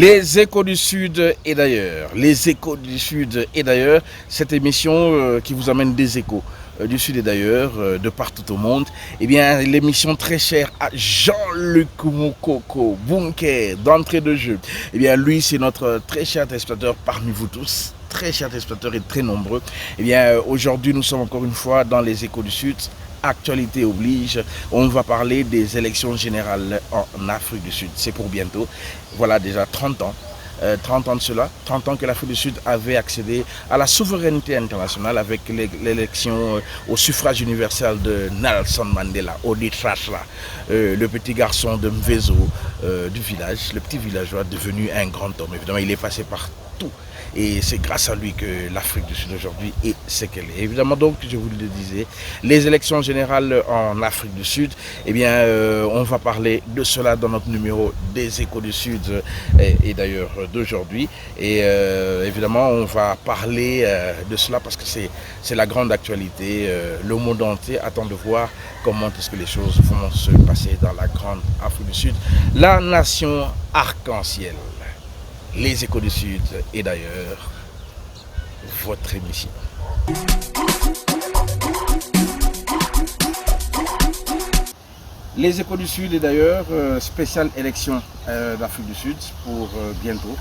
Les échos du Sud et d'ailleurs, les échos du Sud et d'ailleurs, cette émission qui vous amène des échos du Sud et d'ailleurs, de partout au monde. Eh bien, l'émission très chère à Jean-Luc Moukoko, Bunker, d'entrée de jeu. Eh bien, lui, c'est notre très cher téléspectateur parmi vous tous, très cher téléspectateur et très nombreux. Eh bien, aujourd'hui, nous sommes encore une fois dans les échos du Sud. Actualité oblige, on va parler des élections générales en Afrique du Sud. C'est pour bientôt. Voilà déjà 30 ans. 30 ans de cela, 30 ans que l'Afrique du Sud avait accédé à la souveraineté internationale avec l'élection au suffrage universel de Nelson Mandela, Odi Trashla, le petit garçon de Mvezo du village, le petit villageois devenu un grand homme. Évidemment, il est passé par tout. Et c'est grâce à lui que l'Afrique du Sud aujourd'hui est ce qu'elle est. Évidemment, donc, je vous le disais, les élections générales en Afrique du Sud, eh bien, on va parler de cela dans notre numéro des Échos du Sud et d'ailleurs d'aujourd'hui. Et évidemment, on va parler de cela parce que c'est la grande actualité. Le monde entier attend de voir comment est-ce que les choses vont se passer dans la grande Afrique du Sud. La nation arc-en-ciel. Les Échos du Sud et d'ailleurs, votre émission. Les Échos du Sud et d'ailleurs, spéciale élection d'Afrique du Sud pour bientôt.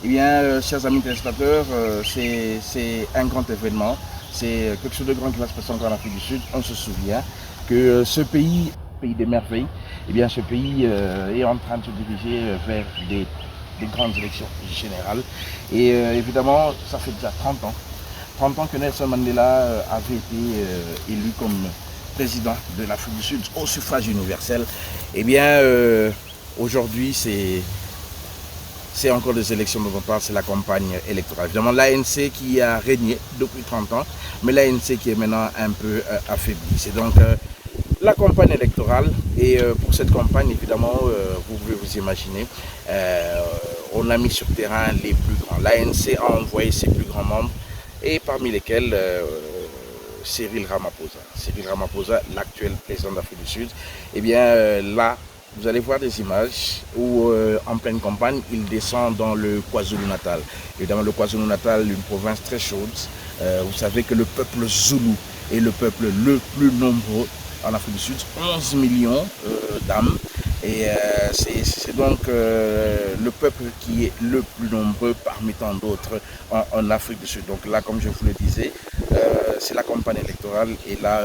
Eh bien, chers amis téléspectateurs, c'est un grand événement. C'est quelque chose de grand qui va se passer encore en Afrique du Sud. On se souvient que ce pays des merveilles, eh bien, ce pays est en train de se diriger vers des grandes élections générales. Et évidemment, ça fait déjà 30 ans. 30 ans que Nelson Mandela avait été élu comme président de l'Afrique du Sud au suffrage universel. Eh bien, aujourd'hui, c'est encore des élections dont on parle, c'est la campagne électorale. Évidemment, l'ANC qui a régné depuis 30 ans, mais l'ANC qui est maintenant un peu affaiblie. C'est donc la campagne électorale et pour cette campagne, évidemment, vous pouvez vous imaginer, on a mis sur terrain les plus grands. L'ANC a envoyé ses plus grands membres et parmi lesquels Cyril Ramaphosa. Cyril Ramaphosa, l'actuel président d'Afrique du Sud. Eh bien là, vous allez voir des images où en pleine campagne, il descend dans le KwaZulu-Natal. Évidemment, le KwaZulu-Natal, une province très chaude. Vous savez que le peuple Zoulou est le peuple le plus nombreux en Afrique du Sud, 11 millions d'âmes. Et c'est donc le peuple qui est le plus nombreux parmi tant d'autres en Afrique du Sud. Donc là, comme je vous le disais, c'est la campagne électorale. Et là,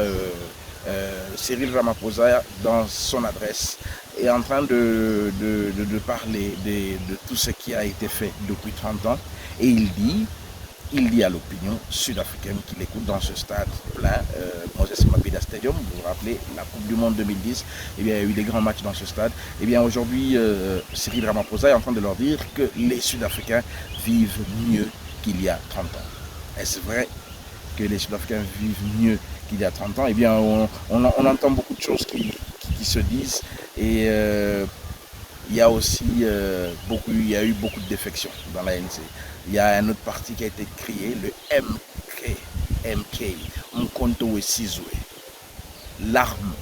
Cyril Ramaphosa, dans son adresse, est en train de parler de tout ce qui a été fait depuis 30 ans. Et il dit à l'opinion sud-africaine qu'il écoute dans ce stade plein, Moses Mabhida Stadium, vous vous rappelez, la Coupe du Monde 2010, eh bien, il y a eu des grands matchs dans ce stade. Eh bien, aujourd'hui, Cyril Ramaphosa est en train de leur dire que les Sud-Africains vivent mieux qu'il y a 30 ans. Est-ce vrai que les Sud-Africains vivent mieux qu'il y a 30 ans? Eh bien, on entend beaucoup de choses qui se disent et il y a aussi il y a eu beaucoup de défections dans l'ANC. Il y a un autre parti qui a été créé, le MK, Mkonto Wesizwe, l'arme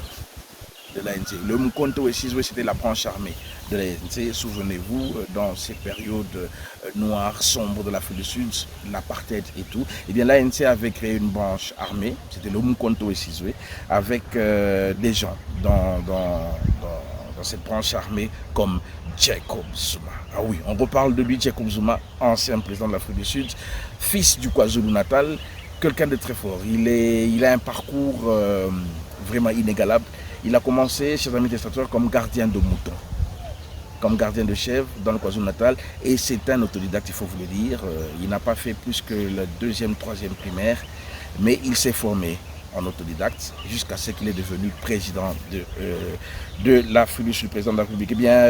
de l'ANC. Le Mkonto Wesizwe, c'était la branche armée de l'ANC. Souvenez-vous, dans ces périodes noires, sombres de l'Afrique du Sud, l'apartheid et tout, eh bien l'ANC avait créé une branche armée, c'était le Mkonto Wesizwe, avec des gens dans cette branche armée comme Jacob Zuma. Ah oui, on reparle de lui, Jacob Zuma, ancien président de l'Afrique du Sud, fils du KwaZulu-Natal, quelqu'un de très fort. Il a un parcours vraiment inégalable. Il a commencé, chers amis téléspectateurs, comme gardien de moutons, comme gardien de chèvre dans le KwaZulu-Natal. Et c'est un autodidacte, il faut vous le dire. Il n'a pas fait plus que la 2e, 3e primaire, mais il s'est formé en autodidacte jusqu'à ce qu'il est devenu président de l'Afrique du Sud, président de la République. Eh bien,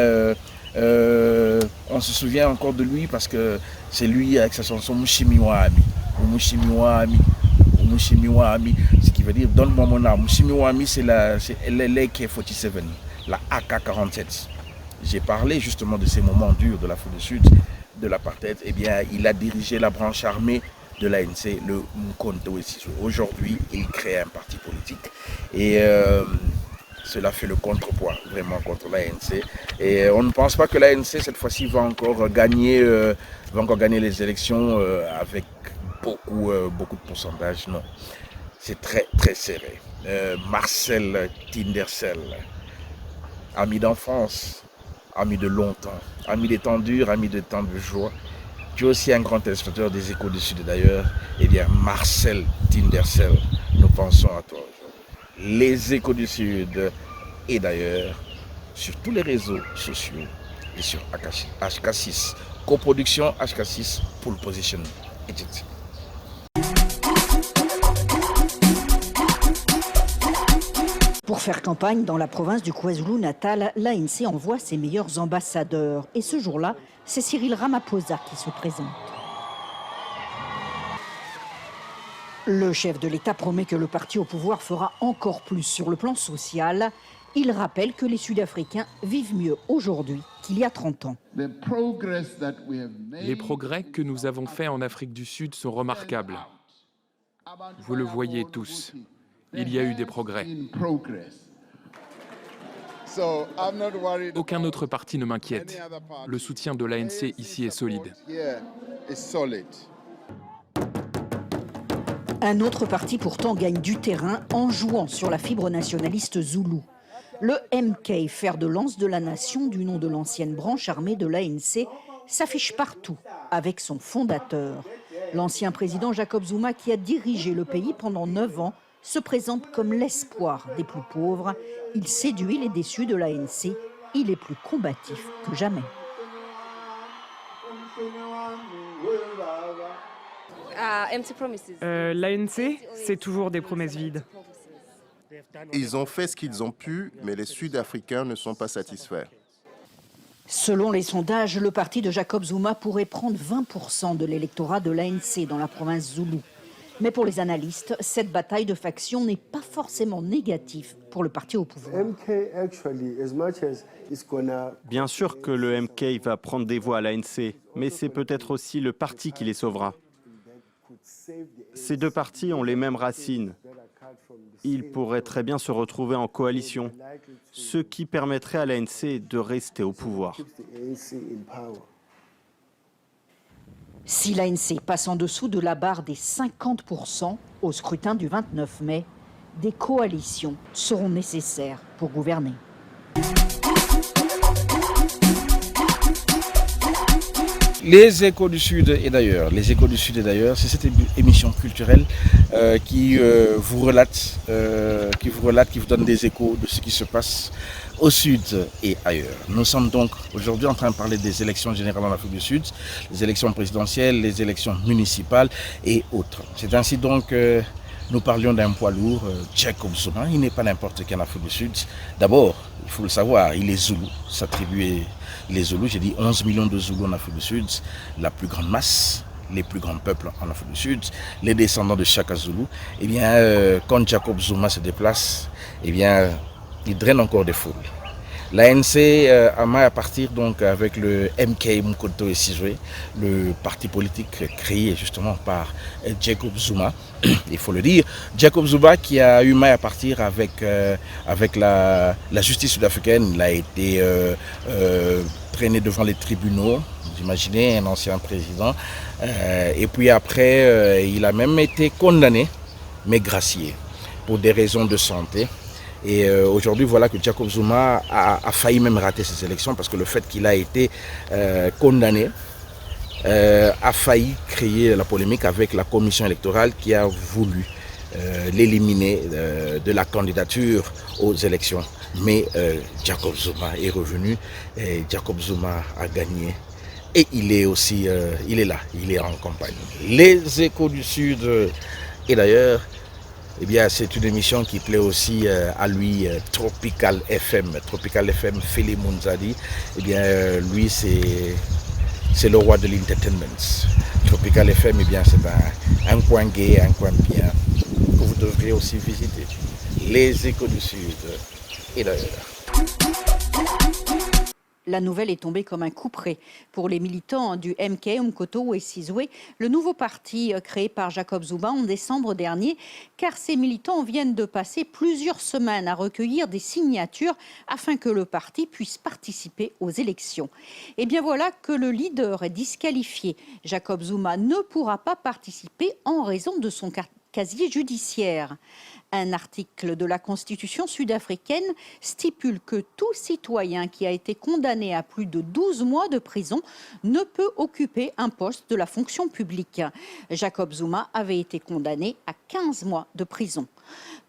on se souvient encore de lui parce que c'est lui avec sa chanson Mushimiwa Ami. Mushimiwa Ami. Mushimiwa Ami, ce qui veut dire donne-moi mon âme. Mushimiwa Ami, c'est l'AK-47, la AK-47. J'ai parlé justement de ces moments durs de l'Afrique du Sud, de l'apartheid. Eh bien, il a dirigé la branche armée de l'ANC, le Mkonto Wesizwe. Aujourd'hui, il crée un parti politique et cela fait le contrepoids vraiment contre l'ANC. Et on ne pense pas que l'ANC cette fois-ci va encore gagner les élections avec beaucoup de pourcentage. Non, c'est très très serré. Marcel Tindersel, ami d'enfance, ami de longtemps, ami des temps durs, ami des temps de joie. Tu es aussi un grand téléspectateur des Échos du Sud d'ailleurs. Eh bien, Marcel Tindersel, nous pensons à toi aujourd'hui. Les Échos du Sud et d'ailleurs sur tous les réseaux sociaux et sur HK6, coproduction HK6 Pole Position Agency. Pour faire campagne dans la province du KwaZulu-Natal, l'ANC envoie ses meilleurs ambassadeurs. Et ce jour-là, c'est Cyril Ramaphosa qui se présente. Le chef de l'État promet que le parti au pouvoir fera encore plus sur le plan social. Il rappelle que les Sud-Africains vivent mieux aujourd'hui qu'il y a 30 ans. Les progrès que nous avons faits en Afrique du Sud sont remarquables. Vous le voyez tous. Il y a eu des progrès. Aucun autre parti ne m'inquiète. Le soutien de l'ANC ici est solide. Un autre parti pourtant gagne du terrain en jouant sur la fibre nationaliste zoulou. Le MK, fer de lance de la nation du nom de l'ancienne branche armée de l'ANC, s'affiche partout avec son fondateur. L'ancien président Jacob Zuma, qui a dirigé le pays pendant 9 ans, se présente comme l'espoir des plus pauvres. Il séduit les déçus de l'ANC. Il est plus combatif que jamais. L'ANC, c'est toujours des promesses vides. Ils ont fait ce qu'ils ont pu, mais les Sud-Africains ne sont pas satisfaits. Selon les sondages, le parti de Jacob Zuma pourrait prendre 20% de l'électorat de l'ANC dans la province zoulou. Mais pour les analystes, cette bataille de factions n'est pas forcément négative pour le parti au pouvoir. Bien sûr que le MK va prendre des voix à l'ANC, mais c'est peut-être aussi le parti qui les sauvera. Ces deux partis ont les mêmes racines. Ils pourraient très bien se retrouver en coalition, ce qui permettrait à l'ANC de rester au pouvoir. Si l'ANC passe en dessous de la barre des 50% au scrutin du 29 mai, des coalitions seront nécessaires pour gouverner. Les Échos du Sud et d'ailleurs, c'est cette émission culturelle qui vous relate, qui vous donne des échos de ce qui se passe au Sud et ailleurs. Nous sommes donc aujourd'hui en train de parler des élections générales en Afrique du Sud, les élections présidentielles, les élections municipales et autres. C'est ainsi donc que nous parlions d'un poids lourd, Jacob Zuma. Il n'est pas n'importe qui en Afrique du Sud. D'abord, il faut le savoir, il est Zoulou, s'attribuer les Zoulous, j'ai dit 11 millions de Zoulous en Afrique du Sud, la plus grande masse, les plus grands peuples en Afrique du Sud, les descendants de Shaka Zulu. Eh bien, quand Jacob Zuma se déplace, eh bien, il draine encore des foules. L'ANC a maille à partir donc avec le MK Mkoto et Sizwe, le parti politique créé justement par Jacob Zuma. Il faut le dire, Jacob Zuma qui a eu maille à partir avec la justice sud-africaine. Il a été traîné devant les tribunaux, vous imaginez, un ancien président. Et puis après, il a même été condamné, mais gracié, pour des raisons de santé. Et aujourd'hui, voilà que Jacob Zuma a failli même rater ces élections parce que le fait qu'il a été condamné a failli créer la polémique avec la commission électorale qui a voulu l'éliminer de la candidature aux élections. Mais Jacob Zuma est revenu et Jacob Zuma a gagné. Et il est aussi, il est là, il est en campagne. Les Échos du Sud, et d'ailleurs, eh bien, c'est une émission qui plaît aussi à lui, Tropical FM. Tropical FM, Félix Mounzadi. Eh bien, lui, c'est le roi de l'entertainment. Tropical FM, eh bien, c'est un coin gay, un coin bien, que vous devrez aussi visiter. Les Échos du Sud, et d'ailleurs. La nouvelle est tombée comme un couperet pour les militants du MK, Umkhonto we Sizwe, le nouveau parti créé par Jacob Zuma en décembre dernier, car ces militants viennent de passer plusieurs semaines à recueillir des signatures afin que le parti puisse participer aux élections. Et bien voilà que le leader est disqualifié. Jacob Zuma ne pourra pas participer en raison de son casier judiciaire. Un article de la Constitution sud-africaine stipule que tout citoyen qui a été condamné à plus de 12 mois de prison ne peut occuper un poste de la fonction publique. Jacob Zuma avait été condamné à 15 mois de prison.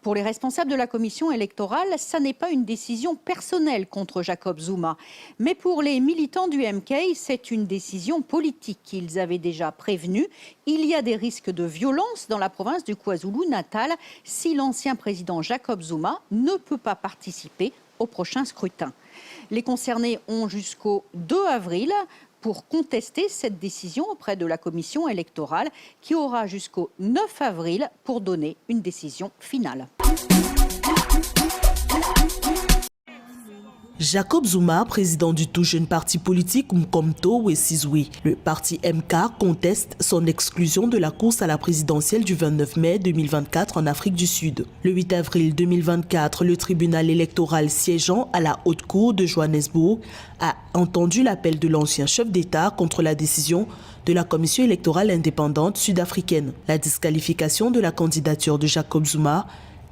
Pour les responsables de la commission électorale, ça n'est pas une décision personnelle contre Jacob Zuma. Mais pour les militants du MK, c'est une décision politique qu'ils avaient déjà prévenue. Il y a des risques de violence dans la province du KwaZulu-Natal si l'ancien président Jacob Zuma ne peut pas participer au prochain scrutin. Les concernés ont jusqu'au 2 avril pour contester cette décision auprès de la commission électorale qui aura jusqu'au 9 avril pour donner une décision finale. Jacob Zuma, président du tout jeune parti politique Umkhonto we Sizwe. Le parti MK conteste son exclusion de la course à la présidentielle du 29 mai 2024 en Afrique du Sud. Le 8 avril 2024, le tribunal électoral siégeant à la Haute Cour de Johannesburg a entendu l'appel de l'ancien chef d'État contre la décision de la commission électorale indépendante sud-africaine. La disqualification de la candidature de Jacob Zuma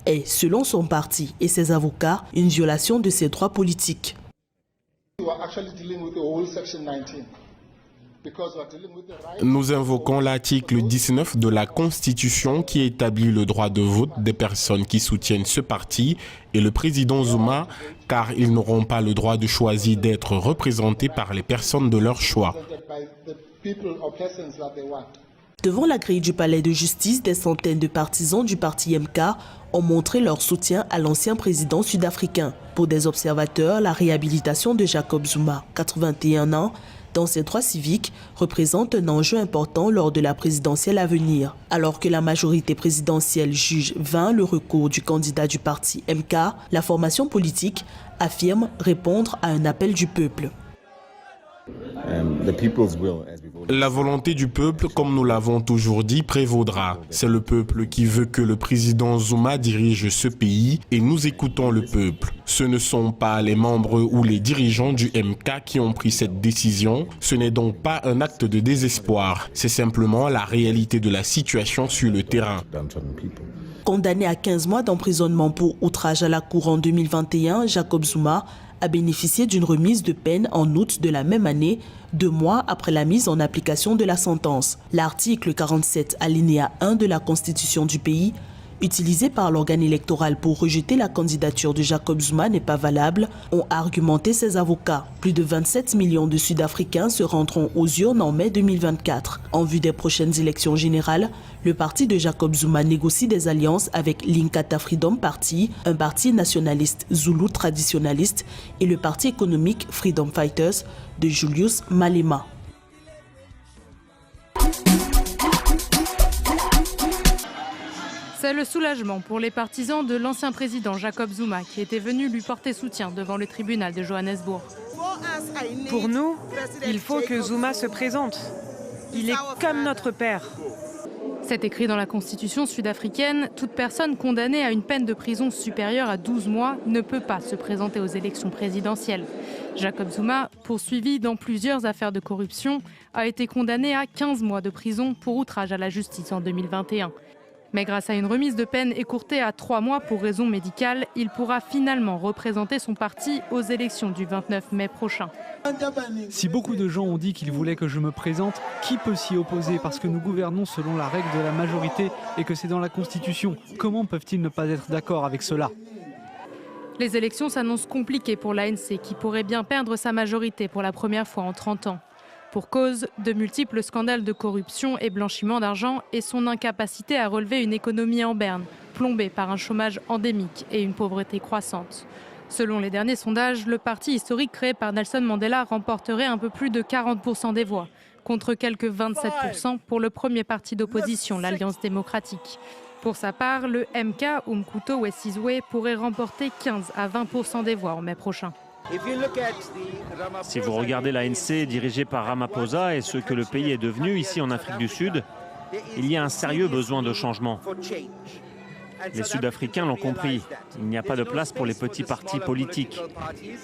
est, selon son parti et ses avocats, une violation de ses droits politiques. Nous invoquons l'article 19 de la Constitution qui établit le droit de vote des personnes qui soutiennent ce parti et le président Zuma, car ils n'auront pas le droit de choisir d'être représentés par les personnes de leur choix. Devant la grille du palais de justice, des centaines de partisans du parti MK ont montré leur soutien à l'ancien président sud-africain. Pour des observateurs, la réhabilitation de Jacob Zuma, 81 ans, dans ses droits civiques, représente un enjeu important lors de la présidentielle à venir. Alors que la majorité présidentielle juge vain le recours du candidat du parti MK, la formation politique affirme répondre à un appel du peuple. La volonté du peuple, comme nous l'avons toujours dit, prévaudra. C'est le peuple qui veut que le président Zuma dirige ce pays et nous écoutons le peuple. Ce ne sont pas les membres ou les dirigeants du MK qui ont pris cette décision. Ce n'est donc pas un acte de désespoir. C'est simplement la réalité de la situation sur le terrain. Condamné à 15 mois d'emprisonnement pour outrage à la cour en 2021, Jacob Zuma a bénéficié d'une remise de peine en août de la même année, 2 mois après la mise en application de la sentence. L'article 47 alinéa 1 de la Constitution du pays, utilisé par l'organe électoral pour rejeter la candidature de Jacob Zuma, n'est pas valable, ont argumenté ses avocats. Plus de 27 millions de Sud-Africains se rendront aux urnes en mai 2024. En vue des prochaines élections générales, le parti de Jacob Zuma négocie des alliances avec l'Inkatha Freedom Party, un parti nationaliste zoulou traditionnaliste, et le parti économique Freedom Fighters de Julius Malema. C'est le soulagement pour les partisans de l'ancien président Jacob Zuma qui était venu lui porter soutien devant le tribunal de Johannesburg. Pour nous, il faut que Zuma se présente. Il est comme notre père. C'est écrit dans la Constitution sud-africaine, toute personne condamnée à une peine de prison supérieure à 12 mois ne peut pas se présenter aux élections présidentielles. Jacob Zuma, poursuivi dans plusieurs affaires de corruption, a été condamné à 15 mois de prison pour outrage à la justice en 2021. Mais grâce à une remise de peine écourtée à 3 mois pour raison médicale, il pourra finalement représenter son parti aux élections du 29 mai prochain. Si beaucoup de gens ont dit qu'ils voulaient que je me présente, qui peut s'y opposer parce que nous gouvernons selon la règle de la majorité et que c'est dans la Constitution? Comment peuvent-ils ne pas être d'accord avec cela? Les élections s'annoncent compliquées pour l'ANC qui pourrait bien perdre sa majorité pour la première fois en 30 ans. Pour cause, de multiples scandales de corruption et blanchiment d'argent et son incapacité à relever une économie en berne, plombée par un chômage endémique et une pauvreté croissante. Selon les derniers sondages, le parti historique créé par Nelson Mandela remporterait un peu plus de 40% des voix, contre quelques 27% pour le premier parti d'opposition, l'Alliance démocratique. Pour sa part, le MK, Umkhonto we Sizwe, pourrait remporter 15 à 20% des voix en mai prochain. Si vous regardez l'ANC dirigée par Ramaphosa et ce que le pays est devenu ici en Afrique du Sud, il y a un sérieux besoin de changement. Les Sud-Africains l'ont compris. Il n'y a pas de place pour les petits partis politiques.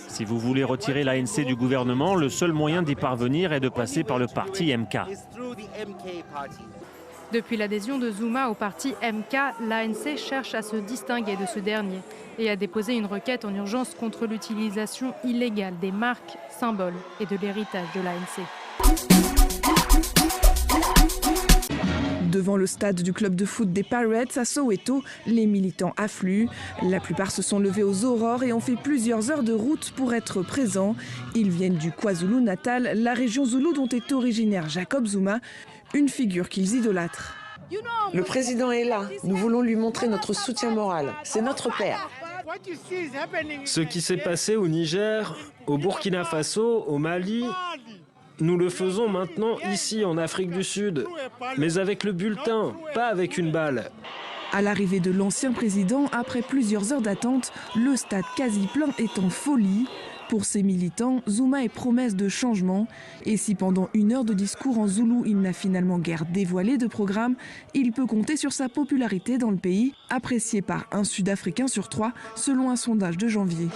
Si vous voulez retirer l'ANC du gouvernement, le seul moyen d'y parvenir est de passer par le parti MK. Depuis l'adhésion de Zuma au parti MK, l'ANC cherche à se distinguer de ce dernier et a déposé une requête en urgence contre l'utilisation illégale des marques, symboles et de l'héritage de l'ANC. Devant le stade du club de foot des Pirates à Soweto, les militants affluent. La plupart se sont levés aux aurores et ont fait plusieurs heures de route pour être présents. Ils viennent du KwaZulu-Natal, la région zoulou dont est originaire Jacob Zuma, une figure qu'ils idolâtrent. Le président est là. Nous voulons lui montrer notre soutien moral. C'est notre père. Ce qui s'est passé au Niger, au Burkina Faso, au Mali, nous le faisons maintenant ici en Afrique du Sud, mais avec le bulletin, pas avec une balle. À l'arrivée de l'ancien président, après plusieurs heures d'attente, le stade quasi plein est en folie. Pour ses militants, Zuma est promesse de changement. Et si pendant une heure de discours en zoulou, il n'a finalement guère dévoilé de programme, il peut compter sur sa popularité dans le pays, appréciée par 1 Sud-Africain sur 3, selon un sondage de janvier.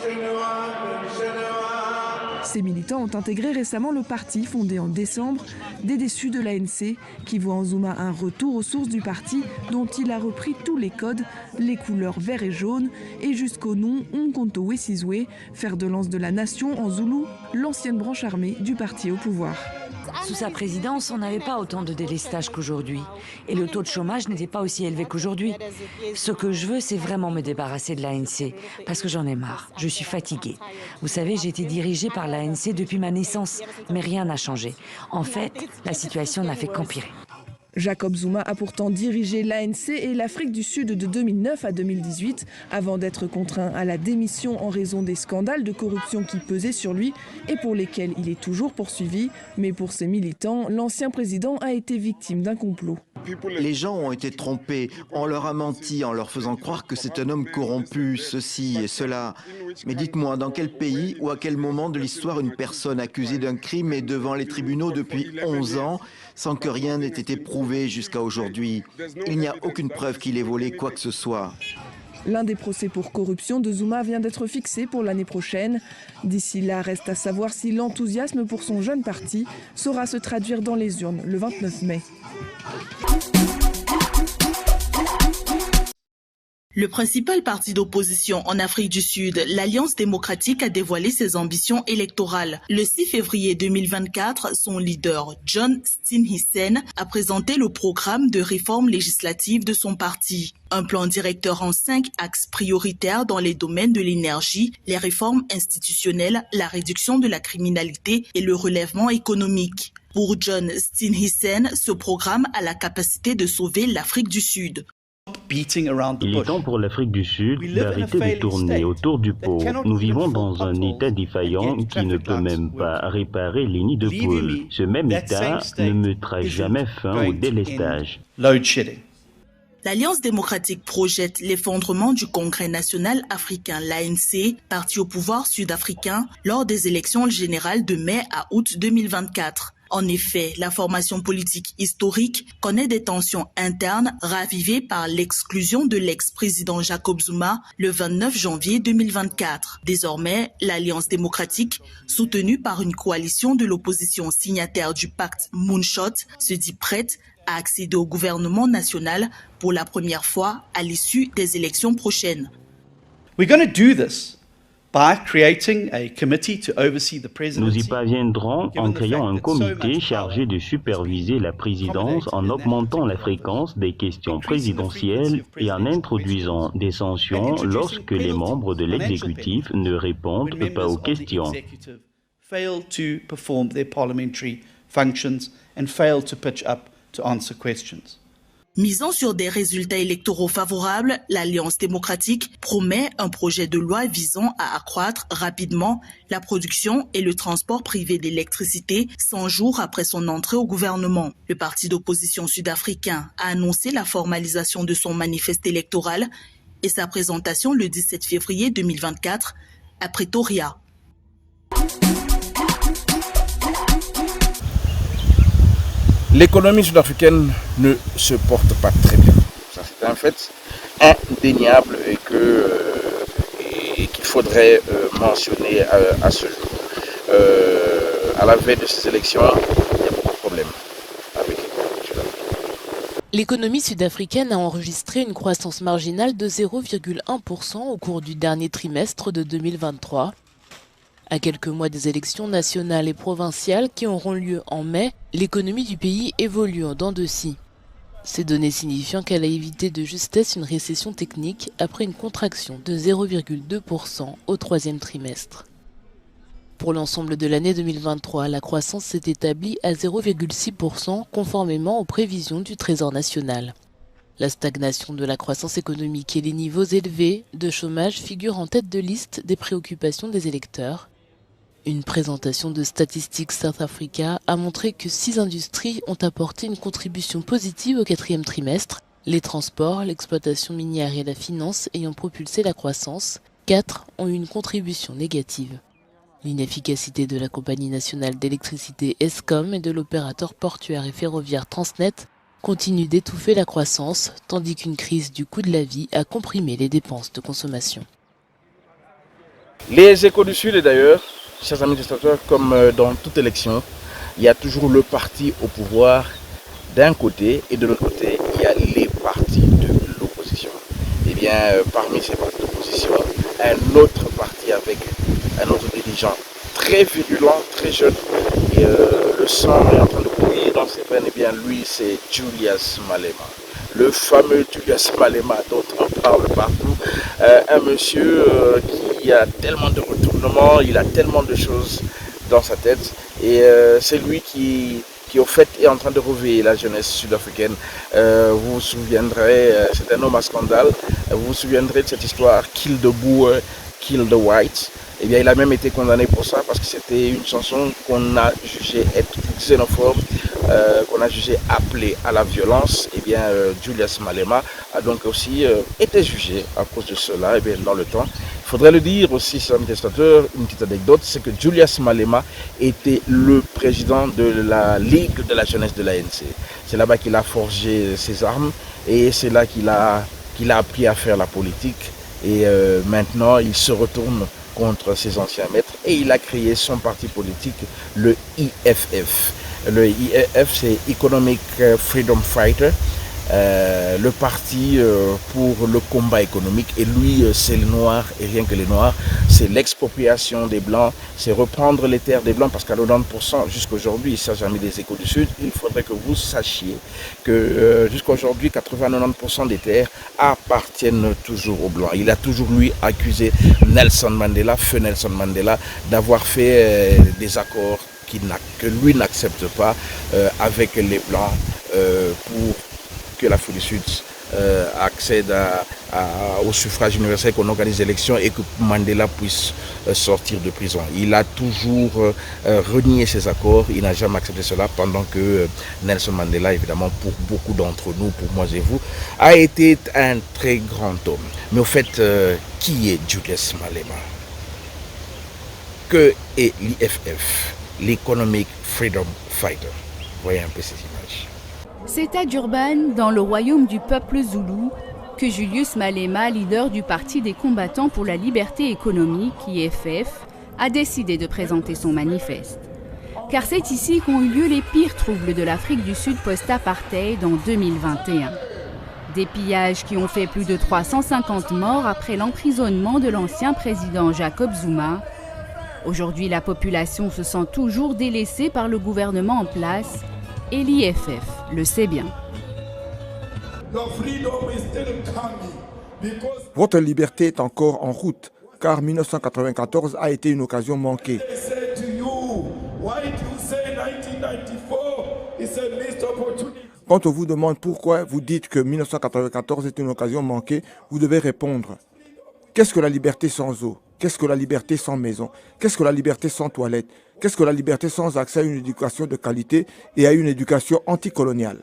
Ces militants ont intégré récemment le parti fondé en décembre, des déçus de l'ANC, qui voit en Zuma un retour aux sources du parti dont il a repris tous les codes, les couleurs vert et jaune, et jusqu'au nom Umkhonto we Sizwe, fer de lance de la nation en zoulou, l'ancienne branche armée du parti au pouvoir. Sous sa présidence, on n'avait pas autant de délestage qu'aujourd'hui. Et le taux de chômage n'était pas aussi élevé qu'aujourd'hui. Ce que je veux, c'est vraiment me débarrasser de l'ANC, parce que j'en ai marre. Je suis fatiguée. Vous savez, j'ai été dirigée par l'ANC depuis ma naissance, mais rien n'a changé. En fait, la situation n'a fait qu'empirer. Jacob Zuma a pourtant dirigé l'ANC et l'Afrique du Sud de 2009 à 2018, avant d'être contraint à la démission en raison des scandales de corruption qui pesaient sur lui et pour lesquels il est toujours poursuivi. Mais pour ses militants, l'ancien président a été victime d'un complot. Les gens ont été trompés, on leur a menti en leur faisant croire que c'est un homme corrompu, ceci et cela. Mais dites-moi, dans quel pays ou à quel moment de l'histoire une personne accusée d'un crime est devant les tribunaux depuis 11 ans sans que rien n'ait été prouvé jusqu'à aujourd'hui? Il n'y a aucune preuve qu'il ait volé quoi que ce soit. L'un des procès pour corruption de Zuma vient d'être fixé pour l'année prochaine. D'ici là, reste à savoir si l'enthousiasme pour son jeune parti saura se traduire dans les urnes le 29 mai. Le principal parti d'opposition en Afrique du Sud, l'Alliance démocratique, a dévoilé ses ambitions électorales. Le 6 février 2024, son leader, John Steenhuisen, a présenté le programme de réforme législative de son parti. Un plan directeur en 5 axes prioritaires dans les domaines de l'énergie, les réformes institutionnelles, la réduction de la criminalité et le relèvement économique. Pour John Steenhuisen, ce programme a la capacité de sauver l'Afrique du Sud. Il est temps pour l'Afrique du Sud d'arrêter de tourner autour du pot. Nous vivons dans un État défaillant qui ne peut même pas réparer les nids de poules. Ce même État ne mettra jamais fin au délestage. L'Alliance démocratique projette l'effondrement du Congrès national africain, l'ANC, parti au pouvoir sud-africain, lors des élections générales de mai à août 2024. En effet, la formation politique historique connaît des tensions internes ravivées par l'exclusion de l'ex-président Jacob Zuma le 29 janvier 2024. Désormais, l'Alliance démocratique, soutenue par une coalition de l'opposition signataire du pacte Moonshot, se dit prête à accéder au gouvernement national pour la première fois à l'issue des élections prochaines. Nous y parviendrons en créant un comité chargé de superviser la présidence, en augmentant la fréquence des questions présidentielles et en introduisant des sanctions lorsque les membres de l'exécutif ne répondent pas aux questions. Misant sur des résultats électoraux favorables, l'Alliance démocratique promet un projet de loi visant à accroître rapidement la production et le transport privé d'électricité 100 jours après son entrée au gouvernement. Le parti d'opposition sud-africain a annoncé la formalisation de son manifeste électoral et sa présentation le 17 février 2024 à Pretoria. L'économie sud-africaine ne se porte pas très bien. Ça, c'est un fait indéniable et qu'il faudrait mentionner à ce jour. À la veille de ces élections, il y a beaucoup de problèmes avec l'économie sud-africaine. L'économie sud-africaine a enregistré une croissance marginale de 0,1% au cours du dernier trimestre de 2023. À quelques mois des élections nationales et provinciales qui auront lieu en mai, l'économie du pays évolue en dents de scie. Ces données signifiant qu'elle a évité de justesse une récession technique après une contraction de 0,2% au troisième trimestre. Pour l'ensemble de l'année 2023, la croissance s'est établie à 0,6% conformément aux prévisions du Trésor national. La stagnation de la croissance économique et les niveaux élevés de chômage figurent en tête de liste des préoccupations des électeurs. Une présentation de Statistics South Africa a montré que 6 industries ont apporté une contribution positive au quatrième trimestre, les transports, l'exploitation minière et la finance ayant propulsé la croissance. 4 ont eu une contribution négative. L'inefficacité de la compagnie nationale d'électricité Eskom et de l'opérateur portuaire et ferroviaire Transnet continue d'étouffer la croissance, tandis qu'une crise du coût de la vie a comprimé les dépenses de consommation. Les Échos du Sud, et d'ailleurs, chers amis téléspectateurs, comme dans toute élection, il y a toujours le parti au pouvoir d'un côté et de l'autre côté, il y a les partis de l'opposition. Et bien, parmi ces partis d'opposition, un autre parti avec un autre dirigeant très virulent, très jeune, et le sang est en train de couler dans ses veines, et bien lui, c'est Julius Malema. Le fameux Julius Malema dont on parle partout, un monsieur qui a tellement de retournements, il a tellement de choses dans sa tête, et c'est lui qui au fait est en train de réveiller la jeunesse sud-africaine. Vous vous souviendrez, c'est un homme à scandale, vous vous souviendrez de cette histoire Kill the Boer, Kill the White. Eh bien, il a même été condamné pour ça parce que c'était une chanson qu'on a jugée être xénophobe, qu'on a jugée appelée à la violence. Eh bien, Julius Malema a donc aussi été jugé à cause de cela. Eh bien, dans le temps, il faudrait le dire aussi, sur un testateur, une petite anecdote, c'est que Julius Malema était le président de la Ligue de la jeunesse de l'ANC. C'est là-bas qu'il a forgé ses armes et c'est là qu'il a appris à faire la politique. Et maintenant, il se retourne contre ses anciens maîtres et il a créé son parti politique, le IFF. Le IFF, c'est Economic Freedom Fighter, le parti pour le combat économique. Et lui, c'est les Noirs et rien que les Noirs. C'est l'expropriation des Blancs, c'est reprendre les terres des Blancs parce qu'à 90% jusqu'aujourd'hui, ça j'ai mis des Échos du Sud, il faudrait que vous sachiez que jusqu'aujourd'hui, 80-90% des terres appartiennent toujours aux Blancs. Il a toujours lui accusé Nelson Mandela, feu Nelson Mandela, d'avoir fait des accords que lui n'accepte pas avec les Blancs pour que l'Afrique du Sud accède au suffrage universel, qu'on organise des élections et que Mandela puisse sortir de prison. Il a toujours renié ces accords, il n'a jamais accepté cela, pendant que Nelson Mandela, évidemment, pour beaucoup d'entre nous, pour moi et vous, a été un très grand homme. Mais au fait, qui est Julius Malema? Que est l'IFF, l'Economic Freedom Fighter? Voyez un peu ces images. C'est à Durban, dans le royaume du peuple zoulou, que Julius Malema, leader du Parti des combattants pour la liberté économique, IFF, a décidé de présenter son manifeste. Car c'est ici qu'ont eu lieu les pires troubles de l'Afrique du Sud post-apartheid en 2021. Des pillages qui ont fait plus de 350 morts après l'emprisonnement de l'ancien président Jacob Zuma. Aujourd'hui, la population se sent toujours délaissée par le gouvernement en place et l'IFF le sait bien. Votre liberté est encore en route, car 1994 a été une occasion manquée. Quand on vous demande pourquoi vous dites que 1994 est une occasion manquée, vous devez répondre. Qu'est-ce que la liberté sans eau? Qu'est-ce que la liberté sans maison? Qu'est-ce que la liberté sans toilette? Qu'est-ce que la liberté sans accès à une éducation de qualité et à une éducation anticoloniale?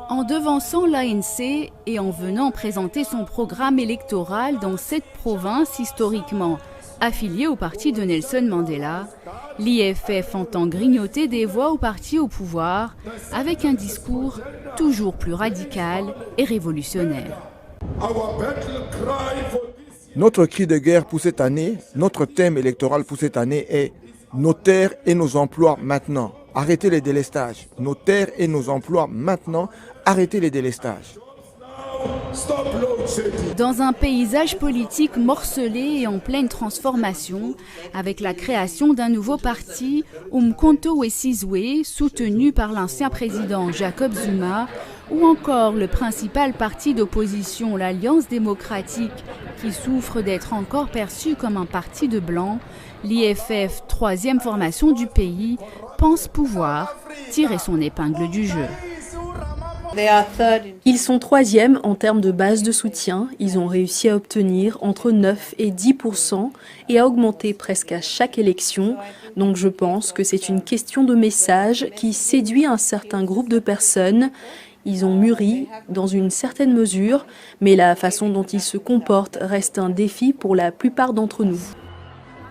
En devançant l'ANC et en venant présenter son programme électoral dans cette province historiquement affilié au parti de Nelson Mandela, l'IFF entend grignoter des voix au parti au pouvoir avec un discours toujours plus radical et révolutionnaire. Notre cri de guerre pour cette année, notre thème électoral pour cette année est « Nos terres et nos emplois maintenant ». Arrêtez les délestages. Nos terres et nos emplois maintenant. Arrêtez les délestages. Dans un paysage politique morcelé et en pleine transformation, avec la création d'un nouveau parti, Umkhonto we Sizwe, soutenu par l'ancien président Jacob Zuma, ou encore le principal parti d'opposition, l'Alliance démocratique, qui souffre d'être encore perçu comme un parti de blancs, l'IFF, troisième formation du pays, pense pouvoir tirer son épingle du jeu. Ils sont troisièmes en termes de base de soutien. Ils ont réussi à obtenir entre 9 et 10% et à augmenter presque à chaque élection. Donc je pense que c'est une question de message qui séduit un certain groupe de personnes. Ils ont mûri dans une certaine mesure, mais la façon dont ils se comportent reste un défi pour la plupart d'entre nous.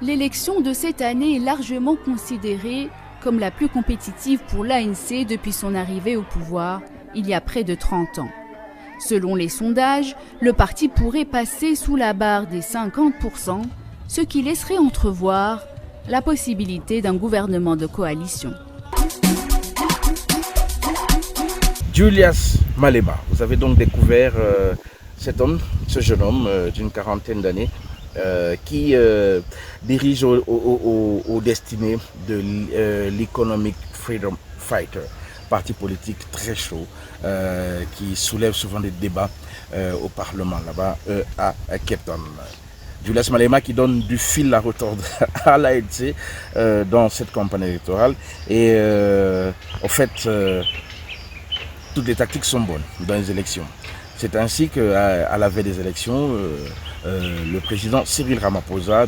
L'élection de cette année est largement considérée comme la plus compétitive pour l'ANC depuis son arrivée au pouvoir il y a près de 30 ans. Selon les sondages, le parti pourrait passer sous la barre des 50%, ce qui laisserait entrevoir la possibilité d'un gouvernement de coalition. Julius Malema, vous avez donc découvert cet homme, ce jeune homme d'une quarantaine d'années, qui dirige aux destinées de l'Economic Freedom Fighter, parti politique très chaud, qui soulève souvent des débats au Parlement là-bas à Cape Town. Julius Malema qui donne du fil à retordre à l'ANC dans cette campagne électorale. Et en fait, toutes les tactiques sont bonnes dans les élections. C'est ainsi qu'à la veille des élections, le président Cyril Ramaphosa,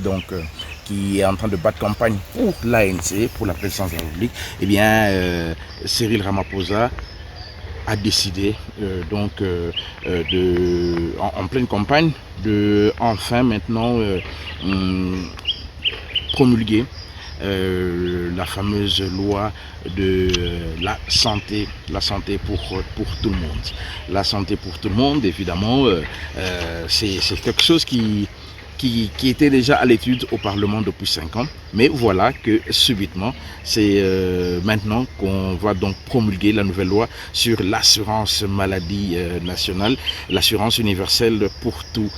qui est en train de battre campagne pour l'ANC, pour la présidence de la République, eh bien, Cyril Ramaphosa a décidé en pleine campagne de enfin maintenant promulguer la fameuse loi de la santé pour tout le monde. La santé pour tout le monde, évidemment, c'est quelque chose qui était déjà à l'étude au Parlement depuis 5 ans. Mais voilà que subitement, c'est maintenant qu'on va donc promulguer la nouvelle loi sur l'assurance maladie nationale, l'assurance universelle pour tout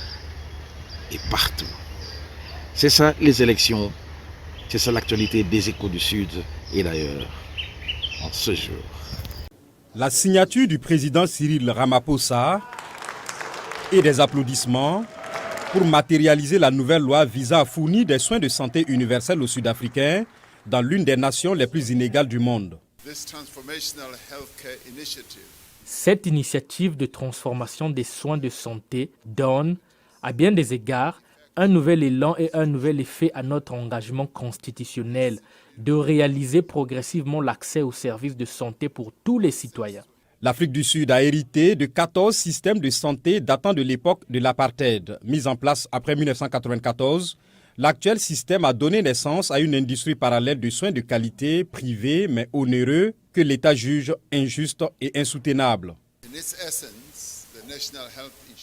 et partout. C'est ça les élections, c'est ça l'actualité des Échos du Sud et d'ailleurs en ce jour. La signature du président Cyril Ramaphosa et des applaudissements pour matérialiser la nouvelle loi visant à fournir des soins de santé universels aux Sud-Africains dans l'une des nations les plus inégales du monde. Cette initiative de transformation des soins de santé donne, à bien des égards, un nouvel élan et un nouvel effet à notre engagement constitutionnel de réaliser progressivement l'accès aux services de santé pour tous les citoyens. L'Afrique du Sud a hérité de 14 systèmes de santé datant de l'époque de l'apartheid. Mis en place après 1994, l'actuel système a donné naissance à une industrie parallèle de soins de qualité, privés mais onéreux, que l'État juge injuste et insoutenable.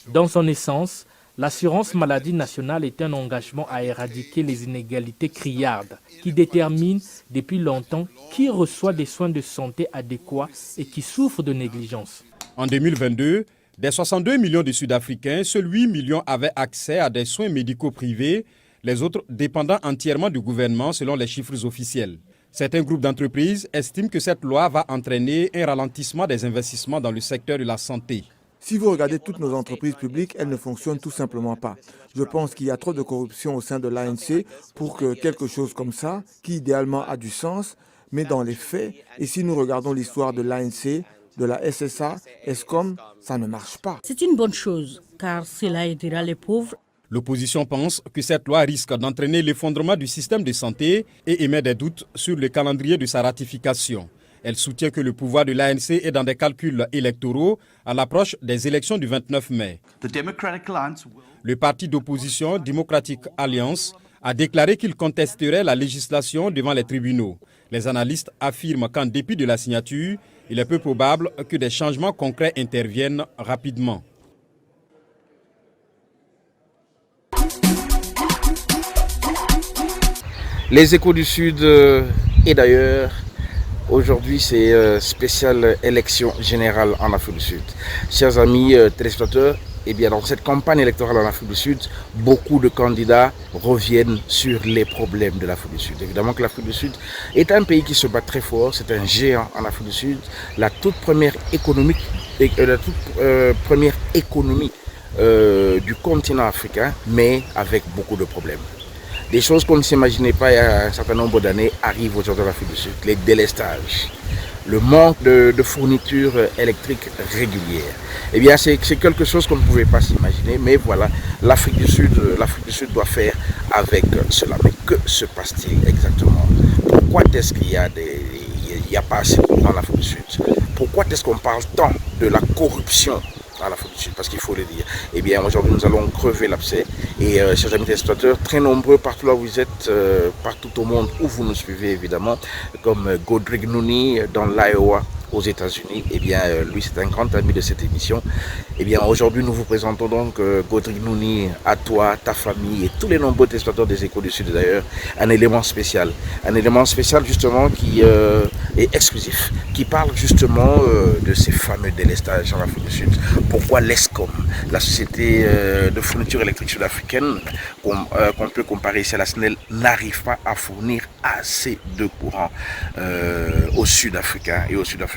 Dans son essence, l'assurance maladie nationale est un engagement à éradiquer les inégalités criardes qui déterminent depuis longtemps qui reçoit des soins de santé adéquats et qui souffre de négligence. En 2022, des 62 millions de Sud-Africains, seuls 8 millions avaient accès à des soins médicaux privés, les autres dépendant entièrement du gouvernement selon les chiffres officiels. Certains groupes d'entreprises estiment que cette loi va entraîner un ralentissement des investissements dans le secteur de la santé. Si vous regardez toutes nos entreprises publiques, elles ne fonctionnent tout simplement pas. Je pense qu'il y a trop de corruption au sein de l'ANC pour que quelque chose comme ça, qui idéalement a du sens, mais dans les faits, et si nous regardons l'histoire de l'ANC, de la SSA, ESCOM, ça ne marche pas. C'est une bonne chose, car cela aidera les pauvres. L'opposition pense que cette loi risque d'entraîner l'effondrement du système de santé et émet des doutes sur le calendrier de sa ratification. Elle soutient que le pouvoir de l'ANC est dans des calculs électoraux à l'approche des élections du 29 mai. Le parti d'opposition Democratic Alliance a déclaré qu'il contesterait la législation devant les tribunaux. Les analystes affirment qu'en dépit de la signature, il est peu probable que des changements concrets interviennent rapidement. Les Échos du Sud et d'ailleurs, aujourd'hui c'est spéciale élection générale en Afrique du Sud. Chers amis téléspectateurs, eh bien, dans cette campagne électorale en Afrique du Sud, beaucoup de candidats reviennent sur les problèmes de l'Afrique du Sud. Évidemment que l'Afrique du Sud est un pays qui se bat très fort, c'est un géant en Afrique du Sud, la toute première économie du continent africain, mais avec beaucoup de problèmes. Des choses qu'on ne s'imaginait pas il y a un certain nombre d'années arrivent aujourd'hui en Afrique du Sud. Les délestages, le manque de fournitures électriques régulières. Eh bien, c'est quelque chose qu'on ne pouvait pas s'imaginer, mais voilà, l'Afrique du Sud doit faire avec cela. Mais que se passe-t-il exactement? Pourquoi est-ce qu'il y a pas assez de courant en Afrique du Sud? Pourquoi est-ce qu'on parle tant de la corruption en Afrique du Sud, parce qu'il faut le dire. Eh bien, aujourd'hui, nous allons crever l'abcès. Et, chers amis téléspectateurs, très nombreux partout là où vous êtes, partout au monde où vous nous suivez, évidemment, comme Godric Nouni dans l'Iowa, aux États-Unis. Eh bien, lui, c'est un grand ami de cette émission. Eh bien, aujourd'hui, nous vous présentons donc Godric Nouni, à toi, ta famille et tous les nombreux téléspectateurs des Échos du Sud d'ailleurs, un élément spécial. Un élément spécial, justement, qui est exclusif, qui parle justement de ces fameux délestages en Afrique du Sud. Pourquoi l'ESCOM, la société de fourniture électrique sud-africaine, qu'on peut comparer ici à la SNEL, n'arrive pas à fournir assez de courant aux Sud-Africains et aux Sud-Africaines.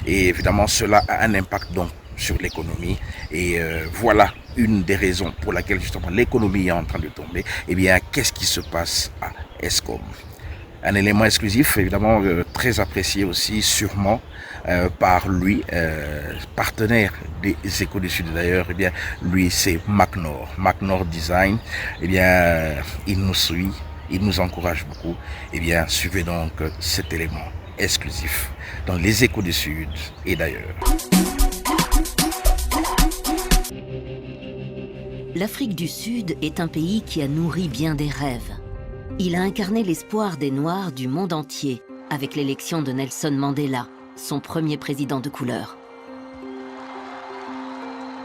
Et évidemment, cela a un impact donc sur l'économie. Et voilà une des raisons pour laquelle justement l'économie est en train de tomber. Eh bien, qu'est-ce qui se passe à ESCOM? Un élément exclusif, évidemment, très apprécié aussi, sûrement, par lui, partenaire des Échos du Sud d'ailleurs. Eh bien, lui, c'est McNor. McNor Design. Eh bien, il nous suit, il nous encourage beaucoup. Eh bien, suivez donc cet élément exclusif dans les Échos du Sud et d'ailleurs. L'Afrique du Sud est un pays qui a nourri bien des rêves. Il a incarné l'espoir des Noirs du monde entier avec l'élection de Nelson Mandela, son premier président de couleur.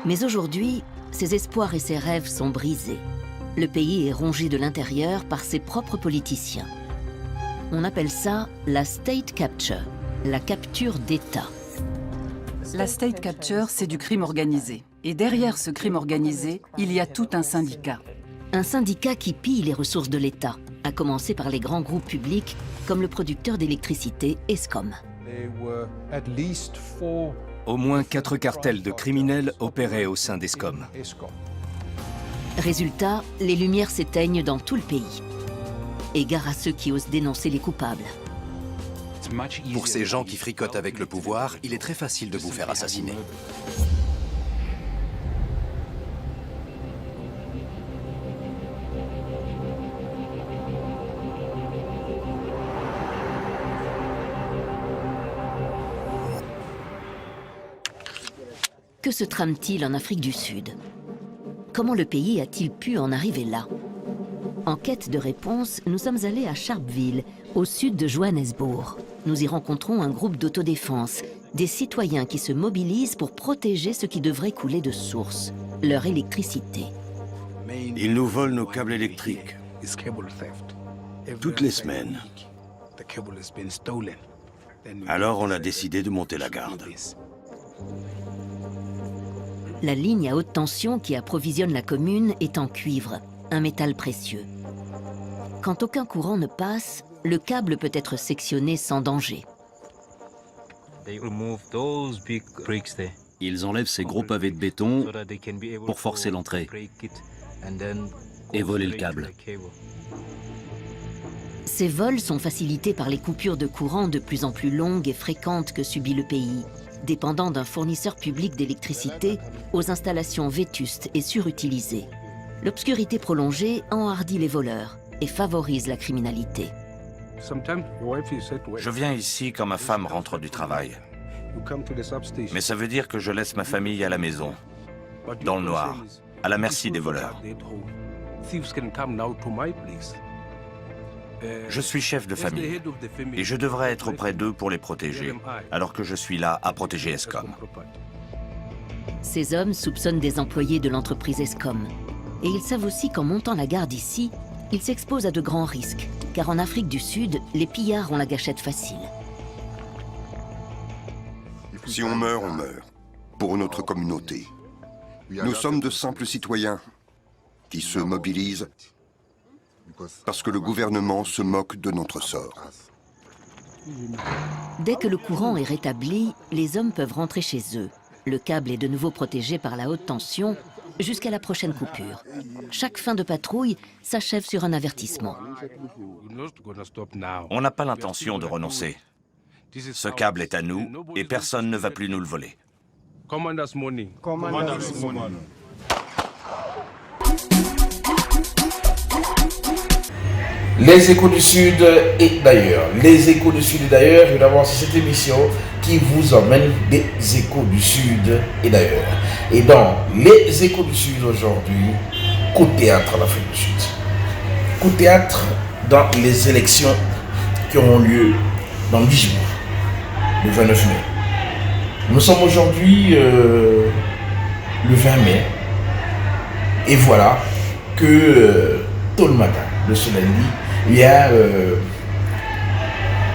Mais aujourd'hui, ses espoirs et ses rêves sont brisés. Le pays est rongé de l'intérieur par ses propres politiciens. On appelle ça la state capture, la capture d'État. La state capture, c'est du crime organisé. Et derrière ce crime organisé, il y a tout un syndicat. Un syndicat qui pille les ressources de l'État, à commencer par les grands groupes publics comme le producteur d'électricité ESCOM. Au moins 4 cartels de criminels opéraient au sein d'ESCOM. Résultat, les lumières s'éteignent dans tout le pays. Et gare à ceux qui osent dénoncer les coupables. Pour ces gens qui fricotent avec le pouvoir, il est très facile de vous faire assassiner. Que se trame-t-il en Afrique du Sud? Comment le pays a-t-il pu en arriver là? En quête de réponse, nous sommes allés à Sharpeville, au sud de Johannesburg. Nous y rencontrons un groupe d'autodéfense, des citoyens qui se mobilisent pour protéger ce qui devrait couler de source, leur électricité. Ils nous volent nos câbles électriques. Toutes les semaines. Alors on a décidé de monter la garde. La ligne à haute tension qui approvisionne la commune est en cuivre, un métal précieux. Quand aucun courant ne passe, le câble peut être sectionné sans danger. Ils enlèvent ces gros pavés de béton pour forcer l'entrée et voler le câble. Ces vols sont facilités par les coupures de courant de plus en plus longues et fréquentes que subit le pays, dépendant d'un fournisseur public d'électricité aux installations vétustes et surutilisées. L'obscurité prolongée enhardit les voleurs et favorise la criminalité. Je viens ici quand ma femme rentre du travail. Mais ça veut dire que je laisse ma famille à la maison, dans le noir, à la merci des voleurs. Je suis chef de famille et je devrais être auprès d'eux pour les protéger, alors que je suis là à protéger Eskom. Ces hommes soupçonnent des employés de l'entreprise Eskom. Et ils savent aussi qu'en montant la garde ici, ils s'exposent à de grands risques, car en Afrique du Sud, les pillards ont la gâchette facile. Si on meurt, pour notre communauté. Nous sommes de simples citoyens qui se mobilisent parce que le gouvernement se moque de notre sort. Dès que le courant est rétabli, les hommes peuvent rentrer chez eux. Le câble est de nouveau protégé par la haute tension jusqu'à la prochaine coupure. Chaque fin de patrouille s'achève sur un avertissement. On n'a pas l'intention de renoncer. Ce câble est à nous et personne ne va plus nous le voler. Les Échos du Sud et d'ailleurs. Les Échos du Sud et d'ailleurs, évidemment, c'est cette émission qui vous emmène des Échos du Sud et d'ailleurs. Et dans les Échos du Sud aujourd'hui, coup de théâtre en Afrique du Sud. Coup de théâtre dans les élections qui auront lieu dans 10 jours, le 29 mai. Nous sommes aujourd'hui le 20 mai et voilà que tôt le matin de ce lundi, il y a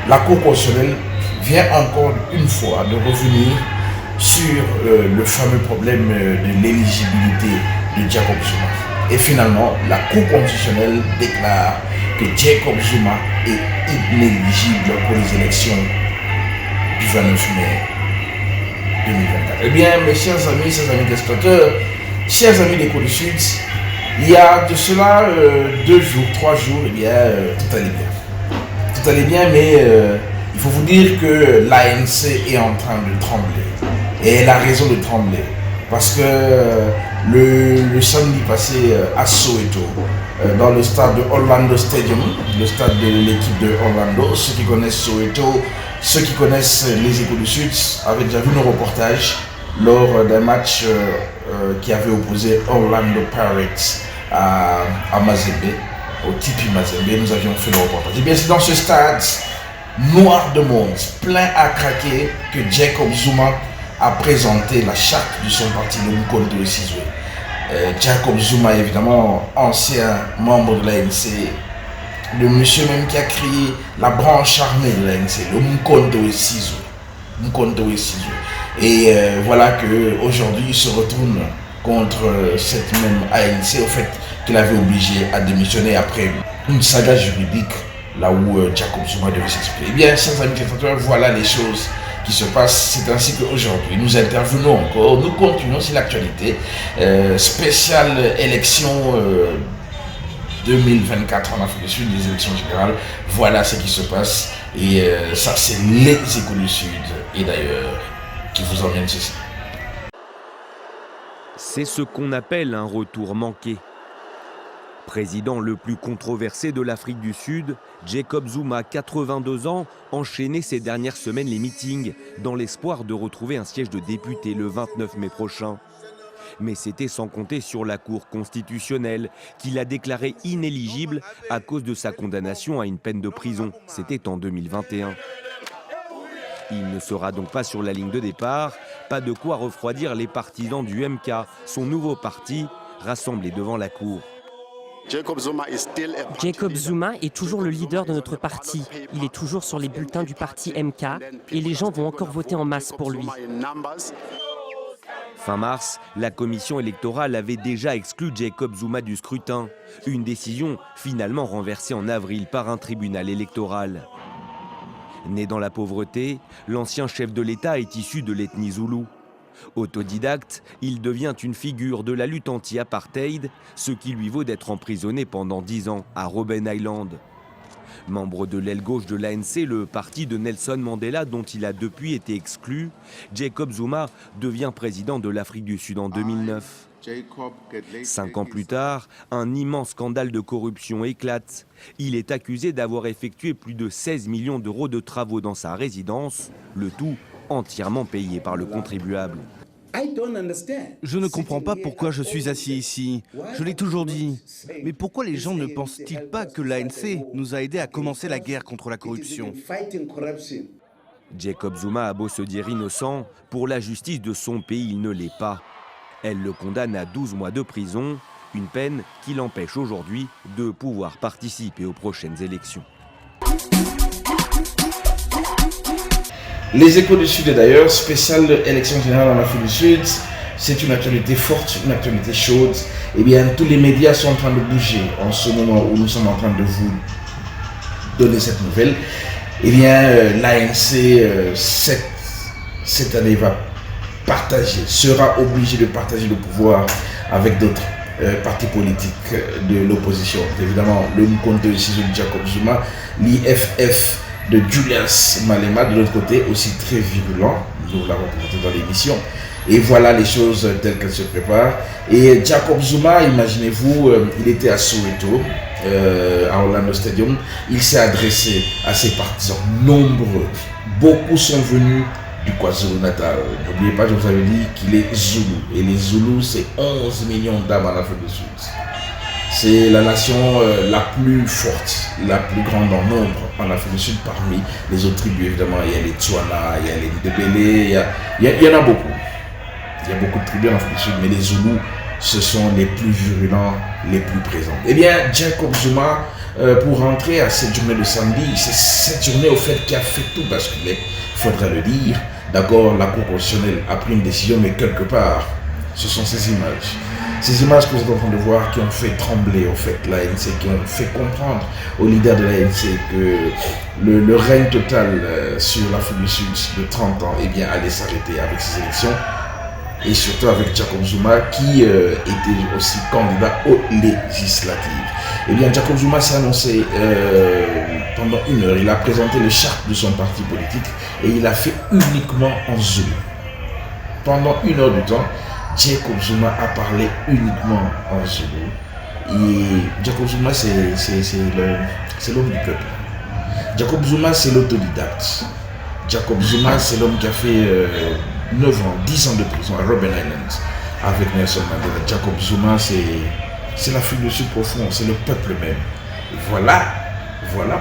la Cour constitutionnelle vient encore une fois de revenir sur le fameux problème de l'éligibilité de Jacob Zuma. Et finalement, la Cour constitutionnelle déclare que Jacob Zuma est inéligible pour les élections du 29 mai 2024. Eh bien, mes chers amis téléspectateurs, chers amis d'Échos du Sud, il y a de cela 2 jours, 3 jours, eh bien, tout allait bien. Tout allait bien, mais il faut vous dire que l'ANC est en train de trembler. Et elle a raison de trembler. Parce que le samedi passé à Soweto, dans le stade de Orlando Stadium, le stade de l'équipe de Orlando, ceux qui connaissent Soweto, ceux qui connaissent les Échos du Sud avaient déjà vu nos reportages lors d'un match qui avait opposé Orlando Pirates à Mazembe, au Tipi Mazembe. Nous avions fait le reportage. Et bien c'est dans ce stade noir de monde, plein à craquer, que Jacob Zuma a présenté la charte de son parti, le Mkonto Wesizwe. Jacob Zuma, évidemment, ancien membre de l'ANC, le monsieur même qui a créé la branche armée de l'ANC, le Mkonto Wesizwe. Et voilà qu'aujourd'hui, il se retourne contre cette même ANC, au fait qu'il avait obligé à démissionner après une saga juridique, là où Jacob Zuma devait s'expliquer. Eh bien, chers amis téléspectateurs, voilà les choses qui se passent. C'est ainsi qu'aujourd'hui, nous intervenons encore, nous continuons sur l'actualité. Spéciale élection 2024 en Afrique du Sud, les élections générales. Voilà ce qui se passe. Et ça, c'est les Échos du Sud et d'ailleurs qui vous emmènent ceci. C'est ce qu'on appelle un retour manqué. Président le plus controversé de l'Afrique du Sud, Jacob Zuma, 82 ans, enchaînait ces dernières semaines les meetings dans l'espoir de retrouver un siège de député le 29 mai prochain. Mais c'était sans compter sur la Cour constitutionnelle qu'il a déclaré inéligible à cause de sa condamnation à une peine de prison. C'était en 2021. Il ne sera donc pas sur la ligne de départ, pas de quoi refroidir les partisans du MK, son nouveau parti, rassemblés devant la Cour. Jacob Zuma est toujours le leader de notre parti. Il est toujours sur les bulletins du parti MK et les gens vont encore voter en masse pour lui. Fin mars, la commission électorale avait déjà exclu Jacob Zuma du scrutin. Une décision finalement renversée en avril par un tribunal électoral. Né dans la pauvreté, l'ancien chef de l'État est issu de l'ethnie zoulou. Autodidacte, il devient une figure de la lutte anti-apartheid, ce qui lui vaut d'être emprisonné pendant 10 ans à Robben Island. Membre de l'aile gauche de l'ANC, le parti de Nelson Mandela dont il a depuis été exclu, Jacob Zuma devient président de l'Afrique du Sud en 2009. 5 ans plus tard, un immense scandale de corruption éclate. Il est accusé d'avoir effectué plus de 16 millions d'euros de travaux dans sa résidence, le tout entièrement payé par le contribuable. Je ne comprends pas pourquoi je suis assis ici. Je l'ai toujours dit. Mais pourquoi les gens ne pensent-ils pas que l'ANC nous a aidés à commencer la guerre contre la corruption? Jacob Zuma a beau se dire innocent, pour la justice de son pays, il ne l'est pas. Elle le condamne à 12 mois de prison, une peine qui l'empêche aujourd'hui de pouvoir participer aux prochaines élections. Les Échos du Sud, d'ailleurs, spéciale élection générale en Afrique du Sud, c'est une actualité forte, une actualité chaude. Eh bien, tous les médias sont en train de bouger en ce moment où nous sommes en train de vous donner cette nouvelle. Eh bien, l'ANC, cette année, sera obligé de partager le pouvoir avec d'autres partis politiques de l'opposition. Évidemment, le Mkonto de Jacob Zuma, l'IFF de Julius Malema, de l'autre côté, aussi très virulent, nous l'avons présenté dans l'émission. Et voilà les choses telles qu'elles se préparent. Et Jacob Zuma, imaginez-vous, il était à Soweto, à Orlando Stadium. Il s'est adressé à ses partisans nombreux. Beaucoup sont venus du KwaZulu-Natal. N'oubliez pas, je vous avais dit qu'il est Zoulou. Et les Zoulous, c'est 11 millions d'âmes en Afrique du Sud. C'est la nation la plus forte, la plus grande en nombre en Afrique du Sud parmi les autres tribus. Évidemment, il y a les Tswana, il y a les Ndebele, il y en a beaucoup. Il y a beaucoup de tribus en Afrique du Sud, mais les Zoulous, ce sont les plus virulents, les plus présents. Eh bien, Jacob Zuma, pour rentrer à cette journée de samedi, c'est cette journée au fait qui a fait tout basculer, il faudrait le dire. D'accord, la Cour constitutionnelle a pris une décision, mais quelque part, ce sont ces images. Ces images que vous êtes en train de voir qui ont fait trembler en fait l'ANC, qui ont fait comprendre aux leaders de l'ANC que le règne total sur l'Afrique du Sud de 30 ans eh bien, allait s'arrêter avec ces élections. Et surtout avec Jacob Zuma qui était aussi candidat aux législatives. Eh bien, Jacob Zuma s'est annoncé pendant 1 heure. Il a présenté le charte de son parti politique et il a fait uniquement en Zoulou. Pendant 1 heure de temps, Jacob Zuma a parlé uniquement en Zoulou. Et Jacob Zuma, c'est l'homme du peuple. Jacob Zuma, c'est l'autodidacte. Jacob Zuma, c'est l'homme qui a fait 9 ans, 10 ans de prison à Robben Island avec Nelson Mandela. Jacob Zuma, c'est l'Afrique du Sud profond, c'est le peuple même. Et voilà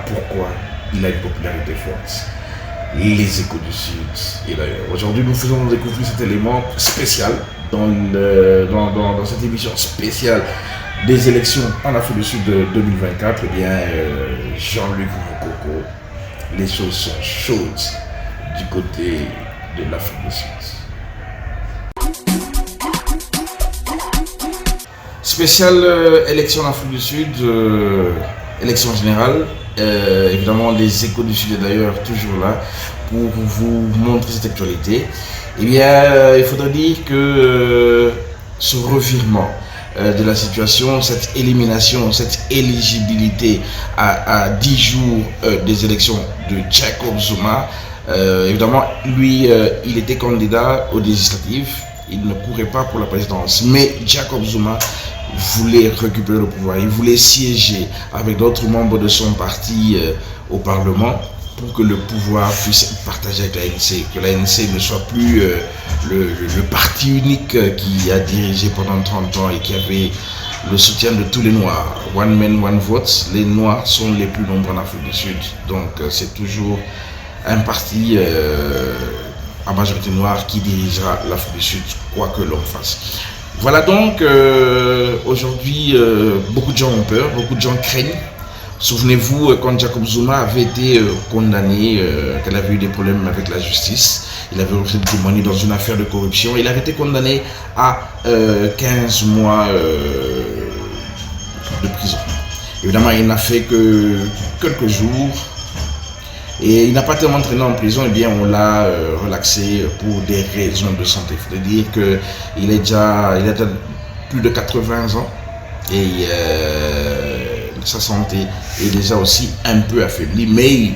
pourquoi il a une popularité forte. Les Échos du Sud. Et d'ailleurs, aujourd'hui, nous faisons découvrir cet élément spécial dans cette émission spéciale des élections en Afrique du Sud de 2024. Eh bien, Jean-Luc Mokoko, les choses sont chaudes du côté de l'Afrique du Sud. Spéciale élection en Afrique du Sud, élection générale. Évidemment, les Échos du Sud est d'ailleurs toujours là pour vous montrer cette actualité. Eh bien, il faudrait dire que ce revirement de la situation, cette élimination, cette éligibilité à 10 jours des élections de Jacob Zuma, évidemment, lui, il était candidat aux législatives, il ne courait pas pour la présidence, mais Jacob Zuma voulait récupérer le pouvoir, il voulait siéger avec d'autres membres de son parti au Parlement pour que le pouvoir puisse être partagé avec l'ANC, que l'ANC ne soit plus le parti unique qui a dirigé pendant 30 ans et qui avait le soutien de tous les Noirs. One man, one vote, les Noirs sont les plus nombreux en Afrique du Sud, donc c'est toujours un parti à majorité noire qui dirigera l'Afrique du Sud, quoi que l'on fasse. Voilà donc, aujourd'hui, beaucoup de gens ont peur, beaucoup de gens craignent. Souvenez-vous, quand Jacob Zuma avait été condamné, qu'elle avait eu des problèmes avec la justice, il avait refusé de témoigner dans une affaire de corruption, il avait été condamné à 15 mois de prison. Évidemment, il n'a fait que quelques jours. Et il n'a pas tellement traîné en prison, eh bien on l'a relaxé pour des raisons de santé. Il faut dire qu'il a déjà plus de 80 ans et sa santé est déjà aussi un peu affaiblie, mais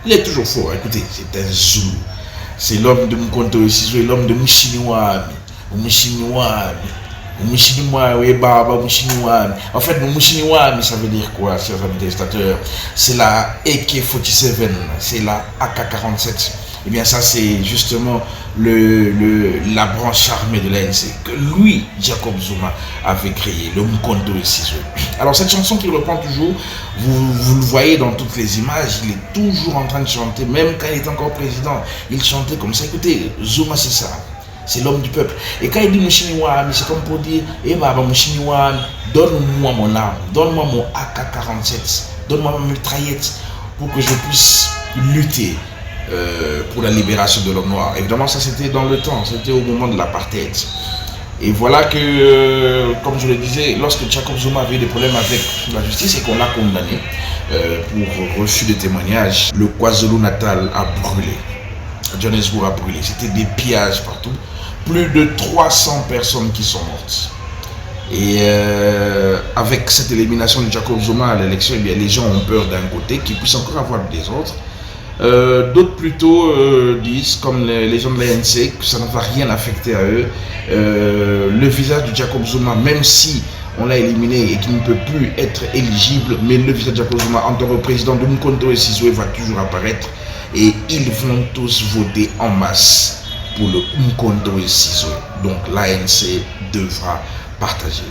il est toujours fort. Écoutez, c'est un Zoulou. C'est l'homme de Mkonto Wesizwe, l'homme de Mushiniwami. En fait, Mushiniwami, ça veut dire quoi, chers amis téléspectateurs? C'est la AK-47, c'est la AK-47 Eh bien ça c'est justement la branche armée de l'ANC que lui, Jacob Zuma, avait créé, le Mkondo et Sizwe. Alors cette chanson qu'il reprend toujours, vous le voyez dans toutes les images, il est toujours en train de chanter, même quand il était encore président, il chantait comme ça. Écoutez, Zuma c'est ça, c'est l'homme du peuple. Et quand il dit Mouchiniwa, c'est comme pour dire, eh bah Mouchiniwa, donne-moi mon arme, donne-moi mon AK-47, donne-moi ma mitraillette pour que je puisse lutter pour la libération de l'homme noir. Évidemment, ça c'était dans le temps, c'était au moment de l'apartheid. Et voilà que, comme je le disais, lorsque Jacob Zuma avait eu des problèmes avec la justice et qu'on l'a condamné pour refus de témoignage, le KwaZulu-Natal a brûlé. Johannesburg a brûlé. C'était des pillages partout. Plus de 300 personnes qui sont mortes. Et avec cette élimination de Jacob Zuma à l'élection, eh bien, les gens ont peur d'un côté qu'il puisse encore avoir des autres. D'autres plutôt disent, comme les gens de l'ANC, que ça ne va rien affecter à eux. Le visage de Jacob Zuma, même si on l'a éliminé et qu'il ne peut plus être éligible, mais le visage de Jacob Zuma en tant que président de Mkondo et Sizwe va toujours apparaître et ils vont tous voter en masse pour le Mkondo et Sizwe. Donc l'ANC devra partager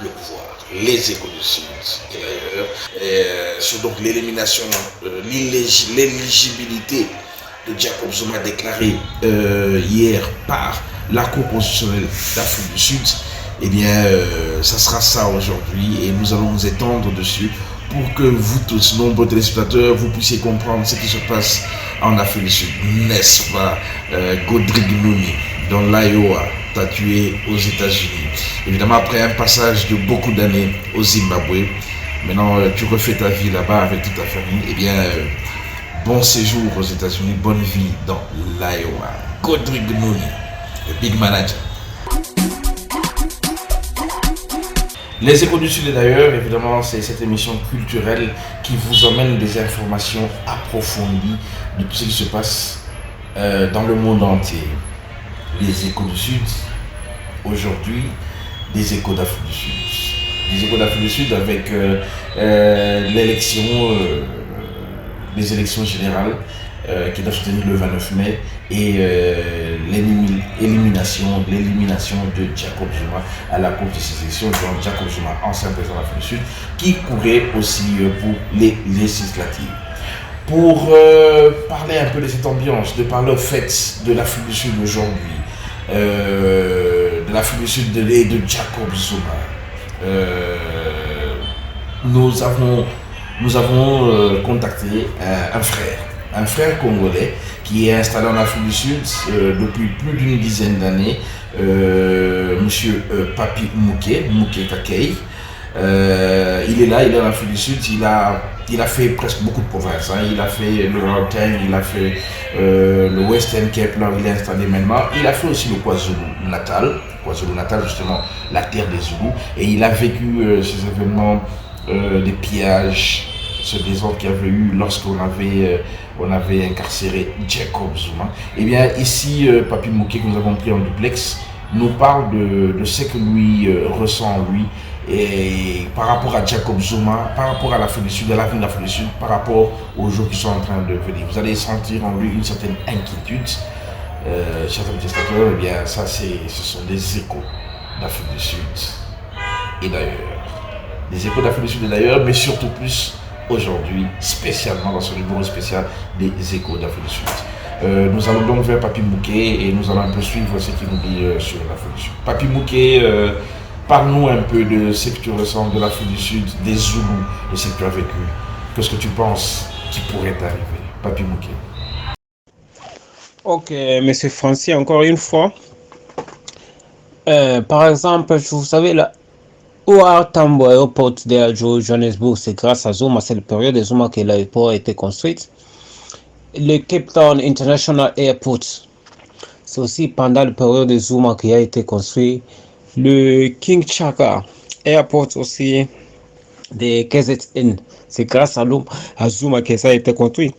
le pouvoir. Les Échos du Sud et d'ailleurs, sur donc l'élimination, l'éligibilité de Jacob Zuma déclarée hier par la Cour constitutionnelle d'Afrique du Sud, eh bien, ça sera ça aujourd'hui et nous allons nous étendre dessus pour que vous tous, nombreux téléspectateurs, vous puissiez comprendre ce qui se passe en Afrique du Sud, n'est-ce pas? Godrigue Nuni, dans l'Iowa, tué aux États-Unis. Évidemment, après un passage de beaucoup d'années au Zimbabwe, maintenant tu refais ta vie là-bas avec toute ta famille. Eh bien, bon séjour aux États-Unis, bonne vie dans l'Iowa. Godrigue Nuni, le big manager. Les Échos du Sud et d'ailleurs, évidemment, c'est cette émission culturelle qui vous emmène des informations approfondies de tout ce qui se passe dans le monde entier. Les Échos du Sud, aujourd'hui, des Échos d'Afrique du Sud. Des Échos d'Afrique du Sud avec les élections générales qui doivent se tenir le 29 mai et l'élimination de Jacob Zuma à la Cour de sélection. Donc Jacob Zuma, ancien président d'Afrique du Sud, qui courait aussi pour les législatives. Pour parler un peu de cette ambiance, de parler au fait de l'Afrique du Sud aujourd'hui, de l'Afrique du Sud et de Jacob Zuma, nous avons contacté un frère congolais qui est installé en Afrique du Sud depuis plus d'une dizaine d'années, monsieur Papi Mouké Kakei. Il est là, il est en Afrique du Sud, il a fait presque beaucoup de provinces, hein. Il a fait le Gauteng, il a fait le Western Cape, là où il est installé maintenant. Il a fait aussi le KwaZulu-Natal justement, la terre des Zoulous. Et il a vécu ces événements des pillages, ce désordre qu'il y avait eu lorsqu'on avait incarcéré Jacob Zuma. Et bien ici, Papi Mouké, que nous avons pris en duplex, nous parle de ce que lui ressent en lui. Et par rapport à Jacob Zuma, par rapport à l'Afrique du Sud, à l'avenir de l'Afrique du Sud, par rapport aux jours qui sont en train de venir. Vous allez sentir en lui une certaine inquiétude. Chers amis téléspectateurs, eh bien ça ce sont des échos d'Afrique du Sud et d'ailleurs. Des échos d'Afrique du Sud et d'ailleurs, mais surtout plus aujourd'hui, spécialement dans ce numéro spécial des échos d'Afrique du Sud. Nous allons donc vers Papi Mouké et nous allons un peu suivre ce qu'il nous dit sur l'Afrique du Sud. Papi Mouké, parle-nous un peu de ce que tu ressens de l'Afrique du Sud, des Zoulous, de ce que tu as vécu. Qu'est-ce que tu penses qui pourrait arriver? Papi Mouké. Ok, monsieur Francis, encore une fois. Par exemple, vous savez, là, OR Tambo Airport de Johannesburg, c'est grâce à Zuma, c'est la période de Zuma que l'aéroport a été construit. Le Cape Town International Airport, c'est aussi pendant la période de Zuma qui a été construit. Le King Chaka Airport aussi de KZN, c'est grâce à Zuma que ça a été construit.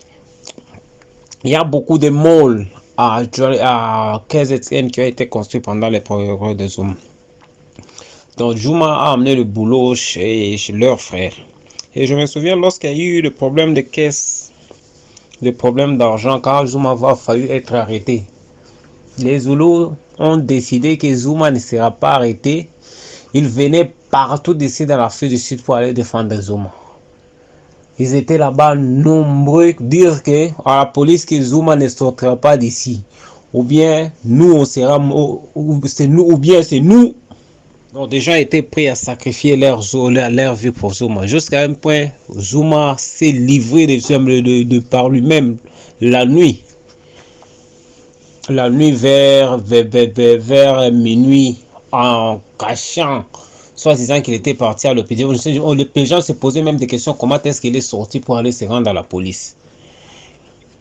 Il y a beaucoup de malls à KZN qui a été construit pendant les périodes de Zuma. Donc Zuma a amené le boulot chez leur frère. Et je me souviens lorsqu'il y a eu le problème de caisse de problèmes d'argent quand Zuma va fallu être arrêté. Les Zoulous ont décidé que Zuma ne sera pas arrêté. Ils venaient partout d'ici dans l'Afrique du Sud pour aller défendre Zuma. Ils étaient là-bas nombreux dire que à la police que Zuma ne sortira pas d'ici. Ou bien nous on sera c'est nous ou bien c'est nous. Donc des gens étaient prêts à sacrifier leur vie pour Zuma. Jusqu'à un point, Zuma s'est livré de par lui-même la nuit. La nuit vers minuit, en cachant, soit disant qu'il était parti à l'hôpital. Les gens se posaient même des questions, comment est-ce qu'il est sorti pour aller se rendre à la police.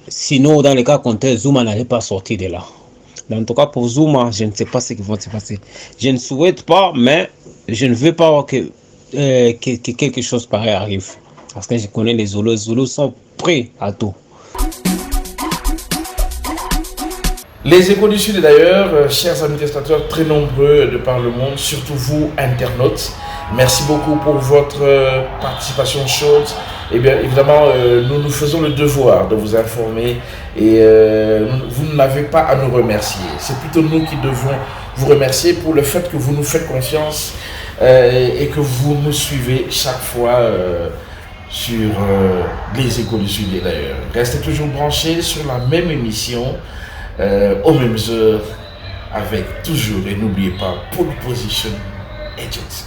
Sinon, dans les cas contraires, Zuma n'allait pas sortir de là. En tout cas, pour Zuma, je ne sais pas ce qui va se passer. Je ne souhaite pas, mais je ne veux pas que quelque chose pareil arrive. Parce que je connais les Zoulous. Les Zoulous sont prêts à tout. Les Échos du Sud, d'ailleurs, chers amis téléspectateurs, très nombreux de par le monde, surtout vous, internautes, merci beaucoup pour votre participation chaude. Eh bien, évidemment, nous nous faisons le devoir de vous informer et vous n'avez pas à nous remercier. C'est plutôt nous qui devons vous remercier pour le fait que vous nous faites confiance et que vous nous suivez chaque fois sur les Échos du Sud, d'ailleurs. Restez toujours branchés sur la même émission. Aux mêmes heures, avec toujours, et n'oubliez pas, Pole Position Agents.